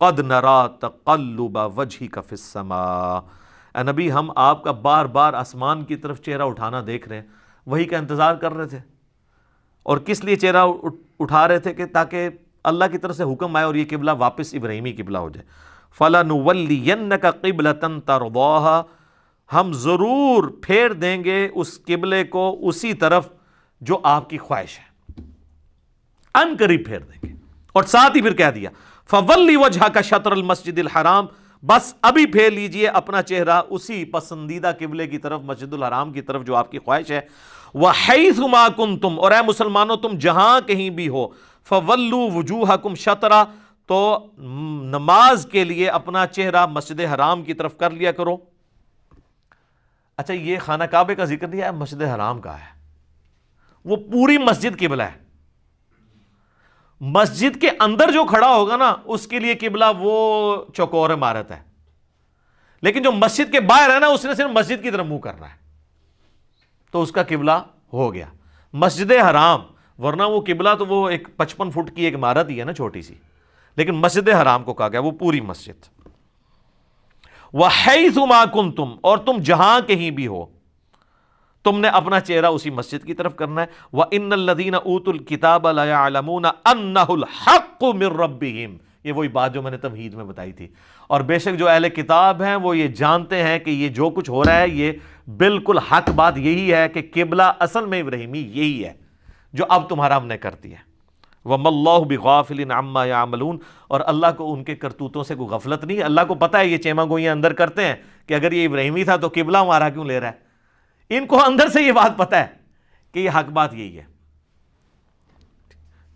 قد نرا تقلب وجهک فی السماء، اے نبی ہم آپ کا بار بار آسمان کی طرف چہرہ اٹھانا دیکھ رہے ہیں، وہی کا انتظار کر رہے تھے۔ اور کس لیے چہرہ اٹھا رہے تھے؟ کہ تاکہ اللہ کی طرف سے حکم آئے اور یہ قبلہ واپس ابراہیمی قبلہ ہو جائے۔ فَلَنُوَلِّيَنَّكَ قِبْلَةً تَرْضَاهَا، ہم ضرور پھیر دیں گے اس قبلے کو اسی طرف جو آپ کی خواہش ہے، ان قریب پھیر دیں گے۔ اور ساتھ ہی پھر کہہ دیا فَوَلِّ وَجْهَكَ شَطْرَ الْمَسْجِدِ الْحَرَامِ، بس ابھی پھیر لیجئے اپنا چہرہ اسی پسندیدہ قبلے کی طرف، مسجد الحرام کی طرف جو آپ کی خواہش ہے۔ وَحَيْثُ مَا كُنْتُمْ، اور اے مسلمانوں تم جہاں کہیں بھی ہو، فَوَلُّوا وُجُوهَكُمْ شَطْرَ، تو نماز کے لیے اپنا چہرہ مسجد حرام کی طرف کر لیا کرو۔ اچھا یہ خانہ کعبے کا ذکر نہیں ہے، مسجد حرام کا ہے، وہ پوری مسجد قبلہ ہے۔ مسجد کے اندر جو کھڑا ہوگا نا اس کے لیے قبلہ وہ چوکور عمارت ہے، لیکن جو مسجد کے باہر ہے نا اس نے صرف مسجد کی طرف منہ کرنا ہے، تو اس کا قبلہ ہو گیا مسجد حرام۔ ورنہ وہ قبلہ تو وہ ایک 55 فٹ کی ایک عمارت ہی ہے نا چھوٹی سی، لیکن مسجد حرام کو کہا گیا وہ پوری مسجد۔ وَحَيْثُ مَا كُنْتُمْ، اور تم جہاں کہیں بھی ہو تم نے اپنا چہرہ اسی مسجد کی طرف کرنا ہے۔ وَإِنَّ الَّذِينَ أُوتُوا الْكِتَابَ لَيَعْلَمُونَ أَنَّهُ الْحَقُّ مِنْ رَبِّهِمْ، یہ وہی بات جو میں نے تمہید میں بتائی تھی۔ اور بے شک جو اہل کتاب ہیں وہ یہ جانتے ہیں کہ یہ جو کچھ ہو رہا ہے یہ بالکل حق بات یہی ہے کہ قبلہ اصل میں ابراہیمی یہی ہے جو اب تمہارا ہم نے کر دیا۔ وَمَا اللَّهُ بِغَافِلٍ عَمَّا يَعْمَلُونَ، اور اللہ کو ان کے کرتوتوں سے کوئی غفلت نہیں، اللہ کو پتہ ہے یہ چیما گوئیاں اندر کرتے ہیں کہ اگر یہ ابراہیمی تھا تو قبلہ ہمارا کیوں لے رہا ہے۔ ان کو اندر سے یہ بات پتہ ہے کہ یہ حق بات یہی ہے،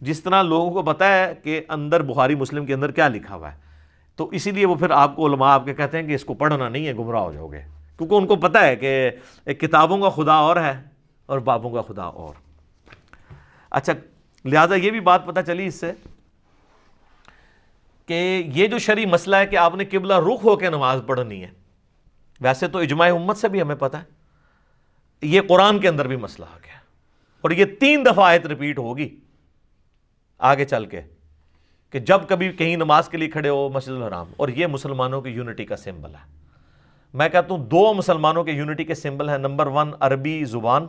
جس طرح لوگوں کو پتہ ہے کہ اندر بخاری مسلم کے اندر کیا لکھا ہوا ہے، تو اسی لیے وہ پھر آپ کو علماء آپ کے کہتے ہیں کہ اس کو پڑھنا نہیں ہے، گمراہ ہو جاؤ گے، کیونکہ ان کو پتہ ہے کہ کتابوں کا خدا اور ہے اور بابوں کا خدا اور۔ اچھا لہٰذا یہ بھی بات پتہ چلی اس سے کہ یہ جو شرعی مسئلہ ہے کہ آپ نے قبلہ رخ ہو کے نماز پڑھنی ہے، ویسے تو اجماع امت سے بھی ہمیں پتہ ہے، یہ قرآن کے اندر بھی مسئلہ آ گیا، اور یہ 3 دفعہ آیت ریپیٹ ہوگی آگے چل کے کہ جب کبھی کہیں نماز کے لیے کھڑے ہو مسجد الحرام، اور یہ مسلمانوں کی یونٹی کا سمبل ہے۔ میں کہتا ہوں 2 مسلمانوں کے یونٹی کے سمبل ہیں، نمبر 1 عربی زبان،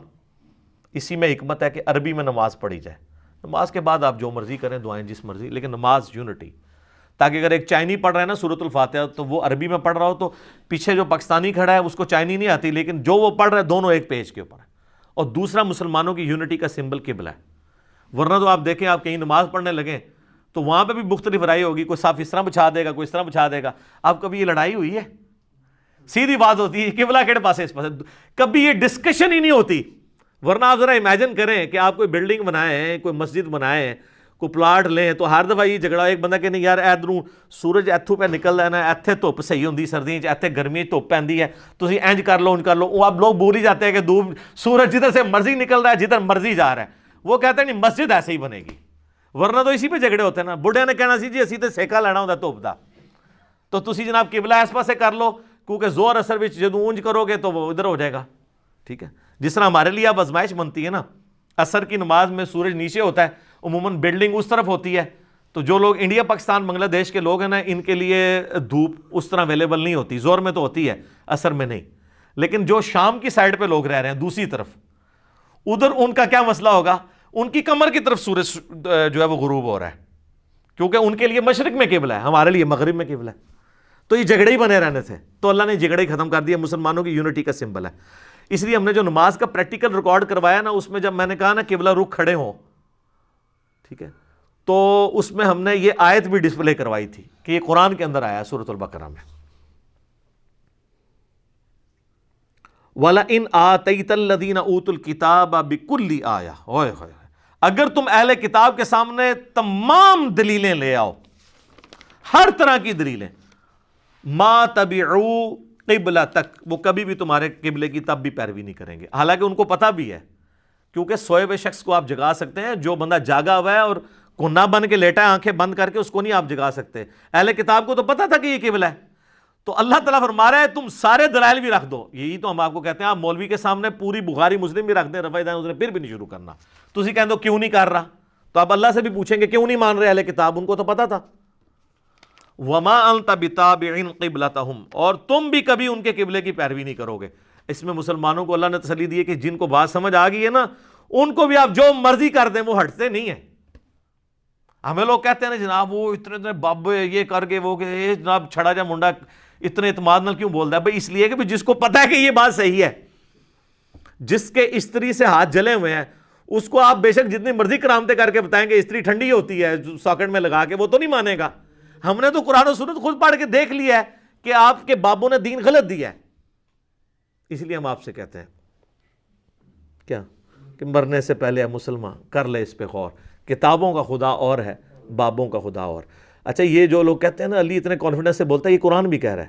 اسی میں حکمت ہے کہ عربی میں نماز پڑھی جائے، نماز کے بعد آپ جو مرضی کریں دعائیں جس مرضی، لیکن نماز یونٹی، تاکہ اگر ایک چائنی پڑھ رہا ہے نا سورۃ الفاتحہ تو وہ عربی میں پڑھ رہا ہو تو پیچھے جو پاکستانی کھڑا ہے اس کو چائنی نہیں آتی، لیکن جو وہ پڑھ رہا ہے دونوں ایک پیج کے اوپر ہے۔ اور دوسرا مسلمانوں کی یونٹی کا سمبل قبلہ ہے، ورنہ تو آپ دیکھیں آپ کہیں نماز پڑھنے لگیں تو وہاں پہ بھی مختلف رائے ہوگی، کوئی صاف اس طرح بچھا دے گا، کوئی اس طرح بچھا دے گا۔ اب کبھی یہ لڑائی ہوئی ہے؟ سیدھی بات ہوتی ہے قبلہ کہڑے پاس ہے، اس پاس، کبھی یہ ڈسکشن ہی نہیں ہوتی۔ ورنہ آپ ذرا امیجن کریں کہ آپ کوئی بلڈنگ بنائیں، کوئی مسجد بنائیں، کوئی پلاٹ لیں، تو ہر دفعہ یہ جھگڑا ایک بندہ کہ نہیں یار ادھروں سورج اتھوں پہ نکل رہا ہے نا، ایتھے دھوپ صحیح ہوندی سردیاں چ، ایتھے گرمی دھوپ پیندی ہے، تسی انج کر لو انج کر لو۔ وہ اب لوگ بھول ہی جاتے ہیں کہ سورج جدھر سے مرضی نکل رہا ہے، جدھر مرضی جا رہا ہے، وہ کہتے ہیں نہیں مسجد ایسے ہی بنے گی، ورنہ تو اسی پہ جھگڑے ہوتے ہیں نا۔ بڑھے نے کہنا سی جی اسی تے سیکا لینا ہوندا دھوپ دا، تو تسی جناب قبلہ اس پاسے کر لو، کیونکہ زور اثر وچ جدوں اونج کرو گے تو وہ ادھر ہو جائے گا، ٹھیک ہے۔ جس طرح ہمارے لیے اب آزمائش بنتی ہے نا، عصر کی نماز میں سورج نیچے ہوتا ہے، عموماً بلڈنگ اس طرف ہوتی ہے، تو جو لوگ انڈیا پاکستان بنگلہ دیش کے لوگ ہیں نا ان کے لیے دھوپ اس طرح اویلیبل نہیں ہوتی، زور میں تو ہوتی ہے عصر میں نہیں، لیکن جو شام کی سائڈ پہ لوگ رہ رہے ہیں دوسری طرف، ادھر ان کا کیا مسئلہ ہوگا؟ ان کی کمر کی طرف سورج جو ہے وہ غروب ہو رہا ہے، کیونکہ ان کے لیے مشرق میں قبلہ ہے، ہمارے لیے مغرب میں قبلہ ہے، تو یہ جھگڑے ہی بنے رہنے تھے، تو اللہ نے جھگڑے ہی ختم کر دیا، مسلمانوں کی یونٹی کا سمبل ہے۔ اس لیے ہم نے جو نماز کا پریکٹیکل ریکارڈ کروایا نا، اس میں جب میں نے کہا نا قبلہ رخ کھڑے ہوں، ٹھیک ہے، تو اس میں ہم نے یہ آیت بھی ڈسپلے کروائی تھی کہ یہ قرآن کے اندر آیا ہے سورۃ البقرہ میں، وَلَئِنْ آتَيْتَ الَّذِينَ أُوتُوا الْكِتَابَ بِكُلِّ آیَةٍ، اوئے ہوئے، اگر تم اہل کتاب کے سامنے تمام دلیلیں لے آؤ، ہر طرح کی دلیلیں، ما تبعوا قبلتک، وہ کبھی بھی تمہارے قبلے کی تب بھی پیروی نہیں کریں گے، حالانکہ ان کو پتہ بھی ہے، کیونکہ سوئے ہوئے شخص کو آپ جگا سکتے ہیں، جو بندہ جاگا ہوا ہے اور کونا بن کے لیٹا ہے آنکھیں بند کر کے، اس کو نہیں آپ جگا سکتے۔ اہل کتاب کو تو پتہ تھا کہ یہ قبلہ ہے، تو اللہ تعالیٰ فرما رہا ہے تم سارے دلائل بھی رکھ دو، یہی تو ہم آپ کو کہتے ہیں آپ مولوی کے سامنے پوری بخاری مسلم بھی رکھ دیں، رفع دین پھر بھی نہیں شروع کرنا، تو اسی کہہ دو کیوں نہیں کر رہا، تو آپ اللہ سے بھی پوچھیں گے کیوں نہیں مان رہے اہل کتاب، ان کو تو پتہ تھا۔ وما انت بتابع قبلتہم، اور تم بھی کبھی ان کے قبلے کی پیروی نہیں کرو گے۔ اس میں مسلمانوں کو اللہ نے تسلی دی ہے کہ جن کو بات سمجھ آ گئی ہے نا، ان کو بھی آپ جو مرضی کر دیں وہ ہٹتے نہیں ہیں۔ ہمیں لوگ کہتے ہیں نا جناب وہ اتنے بابے یہ کر کے وہ کہ جناب چھڑا جا منڈا اتنے اعتماد نال کیوں بولتا ہے؟ بھائی اس لیے کہ جس کو پتا ہے کہ یہ بات صحیح ہے، جس کے استری سے ہاتھ جلے ہوئے ہیں، اس کو آپ بے شک جتنی مرضی کرامتیں کر کے بتائیں کہ استری ٹھنڈی ہوتی ہے ساکٹ میں لگا کے، وہ تو نہیں مانے گا۔ ہم نے تو قرآن و سنت خود پڑھ کے دیکھ لیا ہے کہ آپ کے بابوں نے دین غلط دیا ہے۔ اس لیے ہم آپ سے کہتے ہیں کیا کہ مرنے سے پہلے اے مسلمان کر لے اس پہ غور، کتابوں کا خدا اور ہے، بابوں کا خدا اور۔ اچھا یہ جو لوگ کہتے ہیں نا علی اتنے کانفیڈنس سے بولتا ہے، یہ قرآن بھی کہہ رہا ہے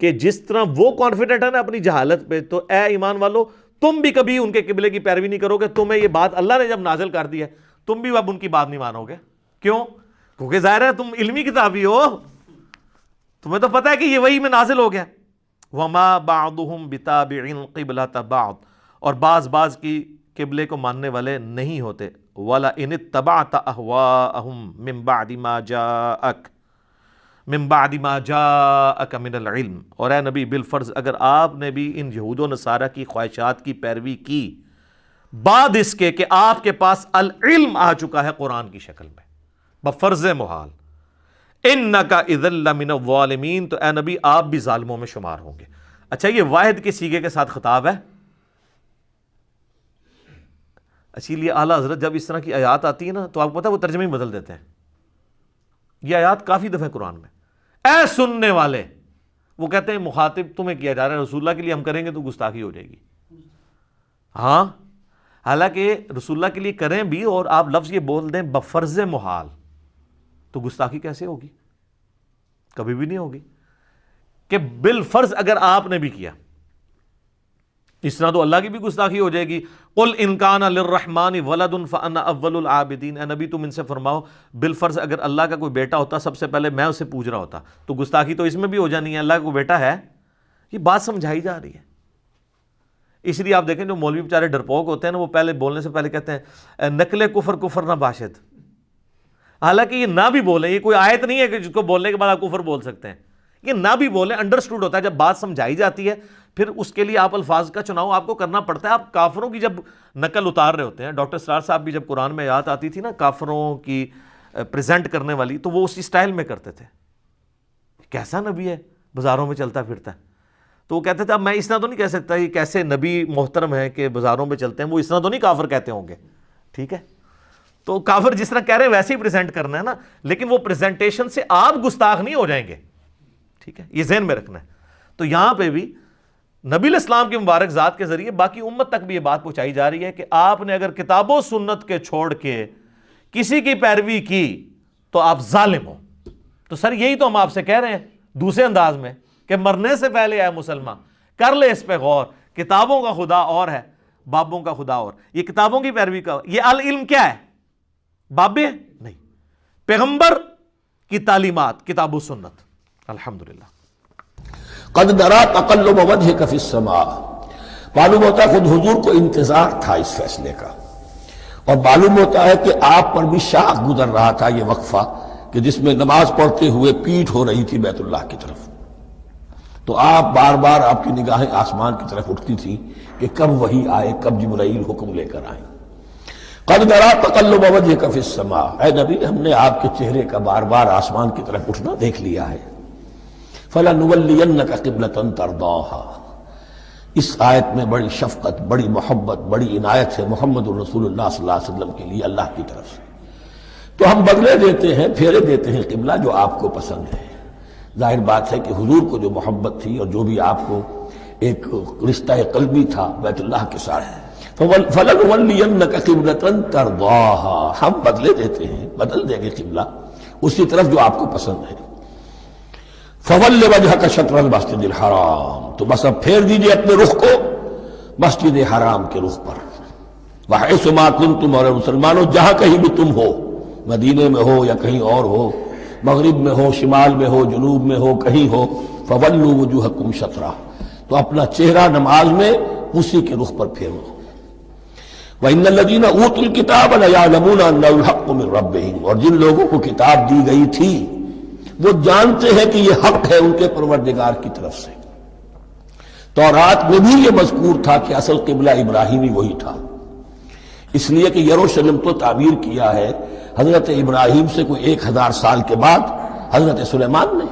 کہ جس طرح وہ کانفیڈنٹ ہے نا اپنی جہالت پہ، تو اے ایمان والو تم بھی کبھی ان کے قبلے کی پیروی نہیں کرو گے۔ تمہیں یہ بات اللہ نے جب نازل کر دی ہے، تم بھی اب ان کی بات نہیں مانو گے۔ کیوں؟ کیونکہ ظاہر ہے تم علمی کتابی ہو، تمہیں تو پتہ ہے کہ یہ وحی میں نازل ہو گیا۔ وما بعضهم بتابع قبلة بعض، اور بعض کی قبلے کو ماننے والے نہیں ہوتے۔ وَلَئِنِ اتَّبَعْتَ أَهْوَاءَهُمْ مِن بعد ما جاءك من العلم، اور اے نبی بالفرض اگر آپ نے بھی ان یہود و نصارہ کی خواہشات کی پیروی کی بعد اس کے کہ آپ کے پاس العلم آ چکا ہے قرآن کی شکل میں بفرض محال، اِنَّكَ اِذًا لَمِنَ الظَّالِمِينَ، تو اے نبی آپ بھی ظالموں میں شمار ہوں گے۔ اچھا یہ واحد کے صیغے کے ساتھ خطاب ہے، اسی لیے اعلیٰ حضرت جب اس طرح کی آیات آتی ہے نا تو آپ کو پتہ ہے وہ ترجمے ہی بدل دیتے ہیں۔ یہ آیات کافی دفعہ قرآن میں، اے سننے والے، وہ کہتے ہیں مخاطب تمہیں کیا جا رہا ہے، رسول اللہ کے لیے ہم کریں گے تو گستاخی ہو جائے گی۔ ہاں حالانکہ رسول اللہ کے لیے کریں بھی اور آپ لفظ یہ بول دیں بفرض محال، تو گستاخی کیسے ہوگی؟ کبھی بھی نہیں ہوگی کہ بالفرض اگر آپ نے بھی کیا، اس طرح تو اللہ کی بھی گستاخی ہو جائے گی۔ قل ان کان للرحمن ولد فانا اول العابدین، اے نبی تم ان سے فرماؤ بالفرض اگر اللہ کا کوئی بیٹا ہوتا سب سے پہلے میں اسے پوج رہا ہوتا، تو گستاخی تو اس میں بھی ہو جانی ہے، اللہ کا کوئی بیٹا ہے۔ یہ بات سمجھائی جا رہی ہے۔ اس لیے آپ دیکھیں جو مولوی بیچارے ڈرپوک ہوتے ہیں نا، وہ پہلے بولنے سے پہلے کہتے ہیں نقل کفر کفر نہ باشد، حالانکہ یہ نہ بھی بولیں، یہ کوئی آیت نہیں ہے کہ جس کو بولنے کے بعد آپ کفر بول سکتے ہیں، یہ نہ بھی بولیں، انڈرسٹوڈ ہوتا ہے۔ جب بات سمجھائی جاتی ہے پھر اس کے لیے آپ الفاظ کا چناؤ آپ کو کرنا پڑتا ہے۔ آپ کافروں کی جب نقل اتار رہے ہوتے ہیں، ڈاکٹر سرار صاحب بھی جب قرآن میں آیات آتی تھی نا کافروں کی پریزنٹ کرنے والی، تو وہ اسی سٹائل میں کرتے تھے۔ کیسا نبی ہے بازاروں میں چلتا پھرتا ہے، تو وہ کہتے تھے اب میں اس طرح تو نہیں کہہ سکتا یہ کیسے نبی محترم ہے کہ بازاروں میں چلتے ہیں، وہ اس طرح تو نہیں کافر کہتے ہوں گے، ٹھیک ہے؟ تو کافر جس طرح کہہ رہے ہیں ویسے ہی پریزنٹ کرنا ہے نا، لیکن وہ پریزنٹیشن سے آپ گستاخ نہیں ہو جائیں گے، ٹھیک ہے؟ یہ ذہن میں رکھنا ہے۔ تو یہاں پہ بھی نبی علیہ السلام کی مبارک ذات کے ذریعے باقی امت تک بھی یہ بات پہنچائی جا رہی ہے کہ آپ نے اگر کتاب و سنت کے چھوڑ کے کسی کی پیروی کی تو آپ ظالم ہو۔ تو سر یہی تو ہم آپ سے کہہ رہے ہیں دوسرے انداز میں کہ مرنے سے پہلے اے مسلمان کر لے اس پہ غور، کتابوں کا خدا اور ہے، بابوں کا خدا اور۔ یہ کتابوں کی پیروی کا، یہ العلم کیا ہے؟ بابے نہیں، پیغمبر کی تعلیمات، کتاب و سنت۔ الحمدللہ۔ قد نرا تقلب وجهك في السماء، معلوم ہوتا ہے خود حضور کو انتظار تھا اس فیصلے کا، اور معلوم ہوتا ہے کہ آپ پر بھی شاخ گزر رہا تھا یہ وقفہ کہ جس میں نماز پڑھتے ہوئے پیٹھ ہو رہی تھی بیت اللہ کی طرف، تو آپ بار بار آپ کی نگاہیں آسمان کی طرف اٹھتی تھی کہ کب وحی آئے، کب جبرائیل حکم لے کر آئیں۔ قد نرا تقلب وجهك في السماء، اے نبی ہم نے آپ کے چہرے کا بار بار آسمان کی طرف اٹھنا دیکھ لیا ہے۔ فَلَنُوَلِّيَنَّكَ قِبْلَةً تَرْضَاهَا، اس آیت میں بڑی شفقت، بڑی محبت، بڑی عنایت ہے محمد الرسول اللہ صلی اللہ علیہ وسلم کے لیے اللہ کی طرف سے۔ تو ہم بدلے دیتے ہیں، پھیرے دیتے ہیں قبلہ جو آپ کو پسند ہے۔ ظاہر بات ہے کہ حضور کو جو محبت تھی اور جو بھی آپ کو ایک رشتہ قلبی تھا بیت اللہ کے ساتھ، فَلَنُوَلِّيَنَّكَ قِبْلَةً تَرْضَاهَا، ہم بدلے دیتے ہیں، بدل دیں گے قبلہ اسی طرف جو آپ کو پسند ہے۔ فَوَلِّ وَجْهَكَ شَطْرَ الْمَسْجِدِ الْحَرَامِ، تو بس اب پھیر دیجئے اپنے رخ کو مسجد حرام کے رخ پر۔ وَحَيْثُ مَا كُنْتُمْ، اور مسلمانوں جہاں کہیں بھی تم ہو، مدینے میں ہو یا کہیں اور ہو، مغرب میں ہو، شمال میں ہو، جنوب میں ہو، کہیں ہو، فَوَلُّوا وُجُوهَكُمْ شَطْرَهُ، تو اپنا چہرہ نماز میں اسی کے رخ پر پھیرو۔ وَإِنَّ الَّذِينَ أُوتُوا الْكِتَابَ لَيَعْلَمُونَ أَنَّهُ الْحَقُّ مِنْ رَبِّهِمْ، اور جن لوگوں کو کتاب دی گئی تھی وہ جانتے ہیں کہ یہ حق ہے ان کے پروردگار کی طرف سے۔ تورات میں بھی یہ مذکور تھا کہ اصل قبلہ ابراہیمی وہی تھا، اس لیے کہ یروشلم تو تعمیر کیا ہے حضرت ابراہیم سے کوئی 1000 سال کے بعد حضرت سلیمان نے۔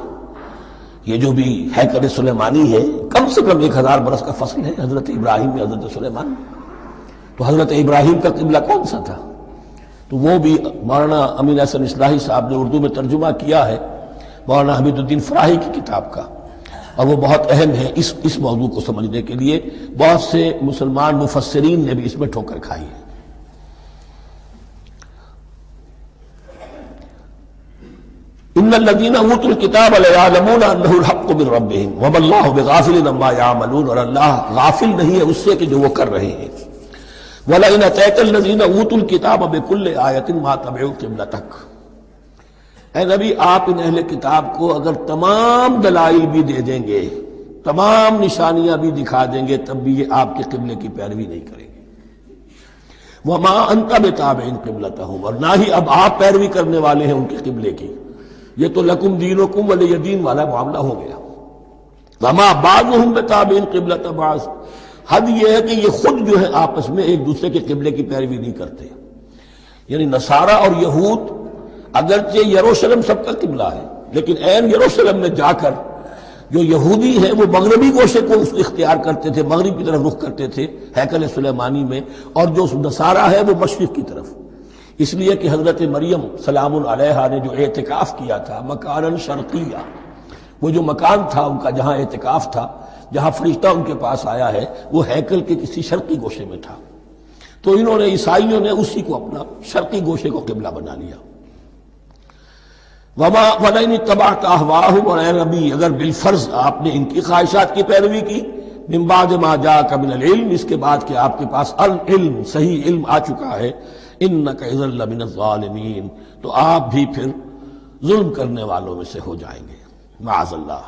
یہ جو بھی ہیکل سلیمانی ہے کم سے کم 1000 برس کا فصل ہے حضرت ابراہیم میں حضرت سلیمان میں۔ تو حضرت ابراہیم کا قبلہ کون سا تھا؟ تو وہ بھی مولانا امین احسن اصلاحی صاحب نے اردو میں ترجمہ کیا ہے مولانا حمید الدین فراہی کی کتاب کا، اور وہ بہت اہم ہے اس موضوع کو سمجھنے کے لیے۔ بہت سے مسلمان مفسرین نے بھی اس میں ٹھوکر کھائی ہے۔ ان الذين اوتوا الكتاب ليعلمون انه الحق من ربهم وما الله بغافل عما يعملون، اور اللہ غافل نہیں ہے اس سے کہ جو وہ کر رہے ہیں۔ وَلَئِنْ أَتَاكَ الَّذِينَ أُوتُوا الْكِتَابَ بِكُلِّ آيَةٍ مَا تَبِعُوا قِبْلَتَكَ، اے نبی آپ ان اہل کتاب کو اگر تمام دلائل بھی دے دیں گے، تمام نشانیاں بھی دکھا دیں گے، تب بھی یہ آپ کے قبلے کی پیروی نہیں کریں گے۔ وَمَا أَنْتَ بِتَابِعٍ قِبْلَتَهُمْ، اور نہ ہی اب آپ پیروی کرنے والے ہیں ان کے قبلے کی۔ یہ تو لکم دینکم ولی دین والا معاملہ ہو گیا۔ وَمَا بَعْضُهُمْ بِتَابِعٍ قِبْلَةَ بَعْضٍ، حد یہ ہے کہ یہ خود جو ہے آپس میں ایک دوسرے کے قبلے کی پیروی نہیں کرتے۔ یعنی نصارہ اور یہود اگرچہ یروشلم سب کا قبلہ ہے، لیکن عین یروشلم میں جا کر جو یہودی ہیں وہ مغربی گوشے کو اختیار کرتے تھے، مغرب کی طرف رخ کرتے تھے ہیکل سلیمانی میں، اور جو نصارہ ہے وہ مشرق کی طرف۔ اس لیے کہ حضرت مریم سلام علیہا نے جو اعتکاف کیا تھا مکاناً شرقیہ، وہ جو مکان تھا ان کا جہاں اعتکاف تھا، جہاں فرشتہ ان کے پاس آیا ہے، وہ ہیکل کے کسی شرقی گوشے میں تھا۔ تو انہوں نے عیسائیوں نے اسی کو اپنا شرقی گوشے کو قبلہ بنا لیا۔ وَلَئِنِ اتَّبَعْتَ أَهْوَاءَهُمْ، اور اے نبی اگر بالفرض آپ نے ان کی خواہشات کی پیروی کی، مِن بَعْدِ مَا جَاءَكَ مِنَ الْعِلْمِ، اس کے بعد کہ آپ کے پاس العلم صحیح علم آ چکا ہے، إِنَّكَ إِذًا لَمِنَ الظَّالِمِينَ، تو آپ بھی پھر ظلم کرنے والوں میں سے ہو جائیں گے، معاذ اللہ۔